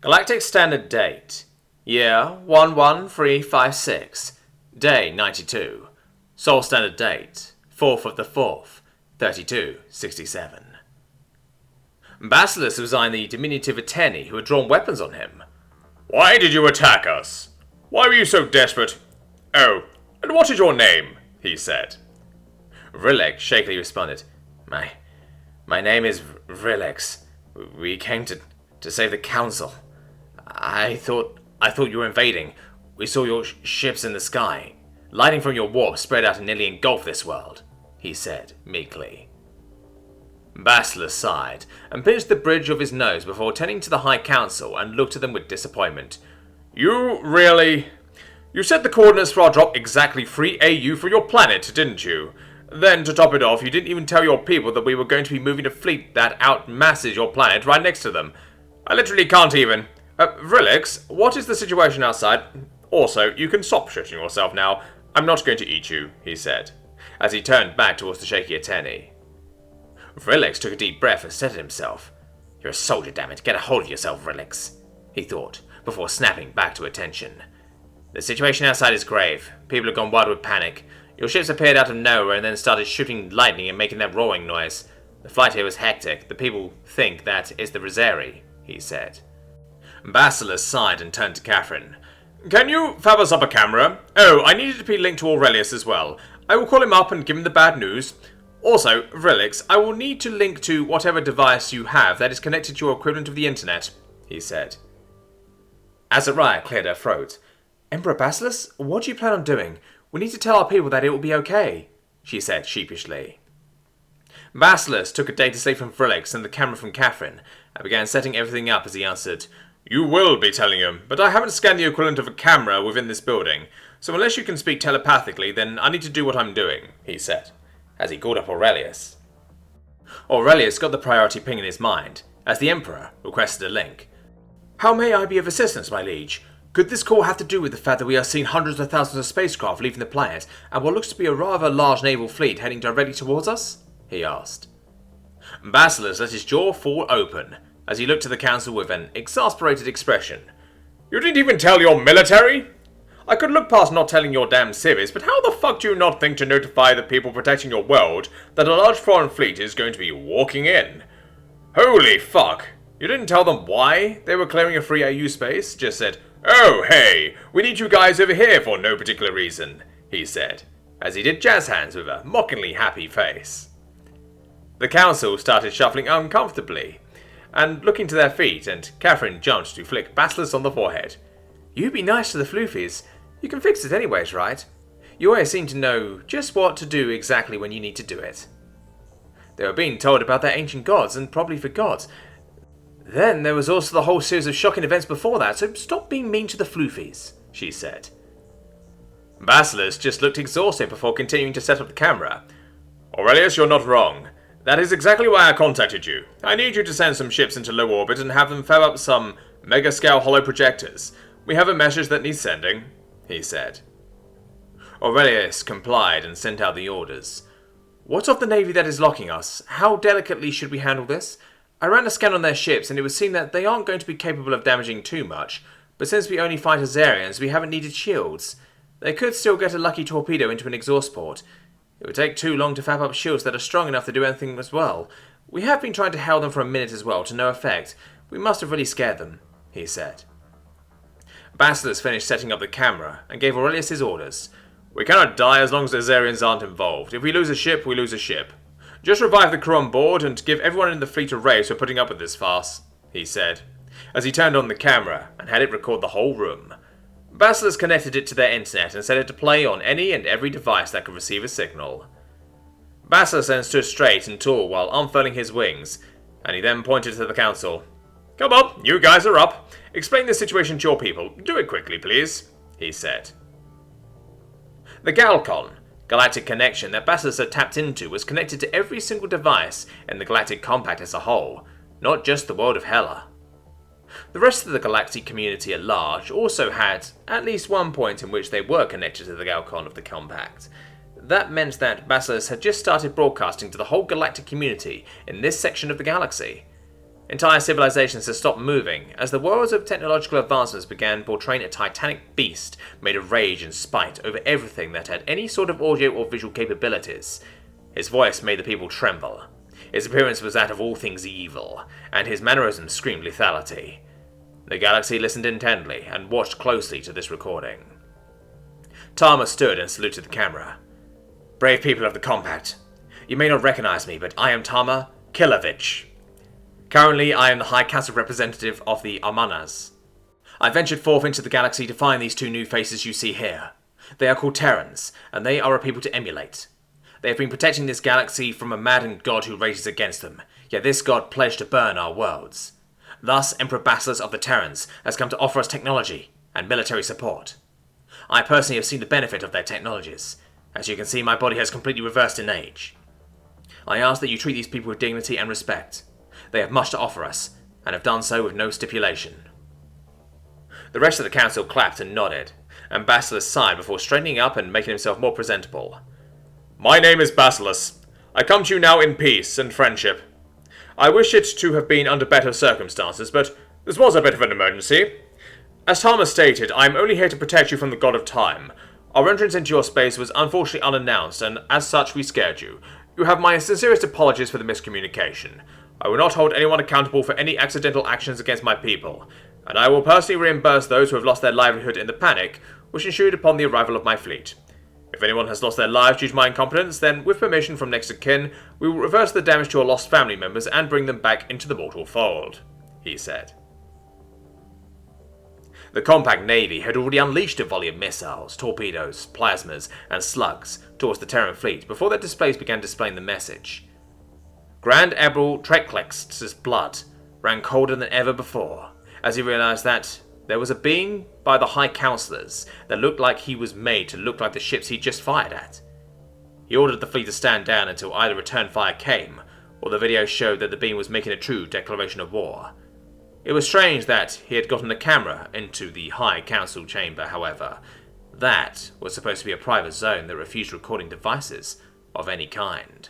Galactic Standard Date. Year 11356. Day 92. Sol Standard Date. 4th of the 4th, 3267. Basilisk was eyeing the diminutive attorney who had drawn weapons on him. Why did you attack us? Why were you so desperate? Oh, and what is your name? He said. Rilek shakily responded, My name is Rilek. We came to save the council. I thought you were invading. We saw your ships in the sky. Lighting from your warp spread out and nearly engulfed this world, he said meekly. Basilisk sighed and pinched the bridge of his nose before turning to the High Council and looked at them with disappointment. You set the coordinates for our drop exactly 3 AU for your planet, didn't you? Then, to top it off, you didn't even tell your people that we were going to be moving a fleet that outmasses your planet right next to them. I literally can't even. Rilek, what is the situation outside? Also, you can stop shitting yourself now. I'm not going to eat you, he said, as he turned back towards the shaky attorney. Rilek took a deep breath and said to himself, You're a soldier, damn it. Get a hold of yourself, Rilek, he thought, before snapping back to attention. The situation outside is grave. People have gone wild with panic. Your ships appeared out of nowhere and then started shooting lightning and making that roaring noise. The flight here was hectic. The people think that is the Rizeri, he said. Basilisk sighed and turned to Catherine. Can you fab us up a camera? Oh, I need it to be linked to Aurelius as well. I will call him up and give him the bad news. Also, Rilek, I will need to link to whatever device you have that is connected to your equivalent of the internet, he said. Azariah cleared her throat. Emperor Basilisk, what do you plan on doing? We need to tell our people that it will be okay, she said sheepishly. Basilisk took a data slate from Rilek and the camera from Catherine and began setting everything up as he answered, You will be telling him, but I haven't scanned the equivalent of a camera within this building, so unless you can speak telepathically, then I need to do what I'm doing, he said, as he called up Aurelius. Aurelius got the priority ping in his mind, as the Emperor requested a link. How may I be of assistance, my liege? Could this call have to do with the fact that we are seeing hundreds of thousands of spacecraft leaving the planet, and what looks to be a rather large naval fleet heading directly towards us? He asked. Basilisk let his jaw fall open, as he looked to the council with an exasperated expression. You didn't even tell your military? I could look past not telling your damn civvies, but how the fuck do you not think to notify the people protecting your world that a large foreign fleet is going to be walking in? Holy fuck! You didn't tell them why they were clearing a free AU space? Just said, Oh, hey, we need you guys over here for no particular reason, he said, as he did jazz hands with a mockingly happy face. The council started shuffling uncomfortably and looking to their feet, and Catherine jumped to flick Basilisk on the forehead. You be nice to the floofies. You can fix it anyways, right? You always seem to know just what to do exactly when you need to do it. They were being told about their ancient gods and probably forgot. Then there was also the whole series of shocking events before that, so stop being mean to the floofies, she said. Basilisk just looked exhausted before continuing to set up the camera. Aurelius, you're not wrong. That is exactly why I contacted you. I need you to send some ships into low orbit and have them fab up some mega-scale hollow projectors. We have a message that needs sending, he said. Aurelius complied and sent out the orders. What of the navy that is locking us? How delicately should we handle this? I ran a scan on their ships and it would seem that they aren't going to be capable of damaging too much, but since we only fight Azarians, we haven't needed shields. They could still get a lucky torpedo into an exhaust port. It would take too long to fab up shields that are strong enough to do anything as well. We have been trying to hail them for a minute as well, to no effect. We must have really scared them, he said. Basilisk finished setting up the camera and gave Aurelius his orders. We cannot die as long as the Azarians aren't involved. If we lose a ship, we lose a ship. Just revive the crew on board and give everyone in the fleet a raise for putting up with this farce, he said, as he turned on the camera and had it record the whole room. Basilisk connected it to their internet and set it to play on any and every device that could receive a signal. Basilisk then stood straight and tall while unfurling his wings, and he then pointed to the council. Come on, you guys are up. Explain the situation to your people. Do it quickly, please, he said. The Galcon, galactic connection that Basilisk had tapped into, was connected to every single device in the Galactic Compact as a whole, not just the world of Hela. The rest of the galactic community at large also had at least one point in which they were connected to the Galcon of the Compact. That meant that Basilisk had just started broadcasting to the whole galactic community in this section of the galaxy. Entire civilizations had stopped moving as the worlds of technological advancements began portraying a titanic beast made of rage and spite over everything that had any sort of audio or visual capabilities. His voice made the people tremble. His appearance was that of all things evil, and his mannerisms screamed lethality. The galaxy listened intently and watched closely to this recording. Tama stood and saluted the camera. "Brave people of the Compact, you may not recognize me, but I am Tama Kilovich. Currently, I am the High Council representative of the Armanas. I ventured forth into the galaxy to find these two new faces you see here. They are called Terrans, and they are a people to emulate. They have been protecting this galaxy from a maddened god who rages against them, yet this god pledged to burn our worlds. Thus, Emperor Basileus of the Terrans has come to offer us technology and military support. I personally have seen the benefit of their technologies. As you can see, my body has completely reversed in age. I ask that you treat these people with dignity and respect. They have much to offer us, and have done so with no stipulation." The rest of the council clapped and nodded, and Basileus sighed before straightening up and making himself more presentable. "My name is Basileus. I come to you now in peace and friendship. I wish it to have been under better circumstances, but this was a bit of an emergency. As Thomas stated, I am only here to protect you from the God of Time. Our entrance into your space was unfortunately unannounced, and as such we scared you. You have my sincerest apologies for the miscommunication. I will not hold anyone accountable for any accidental actions against my people, and I will personally reimburse those who have lost their livelihood in the panic which ensued upon the arrival of my fleet. If anyone has lost their lives due to my incompetence, then, with permission from next of kin, we will reverse the damage to your lost family members and bring them back into the mortal fold," he said. The Compact Navy had already unleashed a volley of missiles, torpedoes, plasmas, and slugs towards the Terran fleet before their displays began displaying the message. Grand Admiral Treklex's blood ran colder than ever before, as he realized that there was a being by the High Councillors that looked like he was made to look like the ships he'd just fired at. He ordered the fleet to stand down until either return fire came, or the video showed that the being was making a true declaration of war. It was strange that he had gotten a camera into the High Council chamber, however. That was supposed to be a private zone that refused recording devices of any kind.